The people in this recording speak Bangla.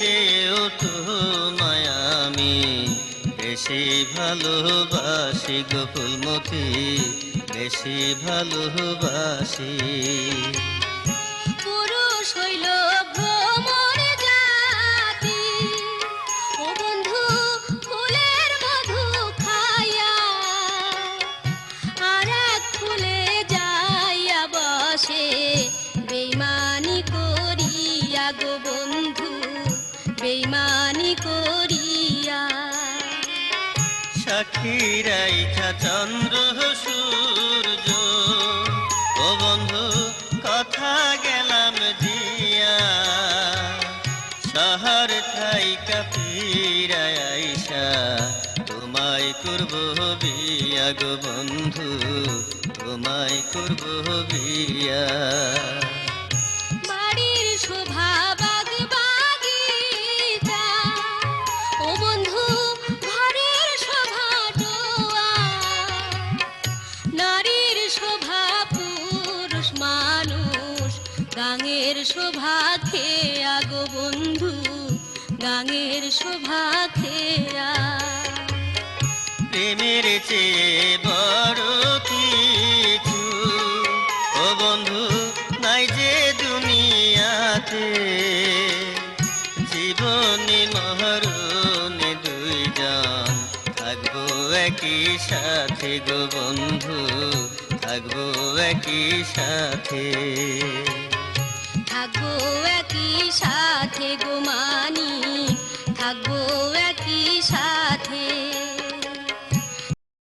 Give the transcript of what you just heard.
চেয়েও তোমায় আমি বেশি ভালোবাসি গো ফুলমতি, বেশি ভালোবাসি। পুরুষ হইল ভ্রমর জাতি, ও বন্ধু ফুলের মধু খাইয়া আর এক ফুলে যাইয়া বসে বেইমানি করিয়া গো বন্ধু, বেইমানি করিয়া। সাক্ষী রাইখা চন্দ্র সূর্য, ও বন্ধু কথা গেলাম দিয়া, শহর থাইকা ফিরায় আইসা তোমায় করব বিয়া গো বন্ধু, তোমায় করব বিয়া। বাড়ির শোভা বাগ বাগিচা, ও বন্ধু ঘরের শোভা টোয়া, নারীর শোভা পুরুষ মানুষ, গাঙের শোভা খেয়া গো বন্ধু, গাঙের শোভা খেয়া। প্রেমের চেয়ে বড় কিছু ও বন্ধু নাই যে দুনিয়াতে, জীবনে মরণে দুইজন থাকবো একই সাথে গো বন্ধু, থাকবো একই সাথে। থাকবো একই সাথে গো মানি, থাকবো একই সাথে।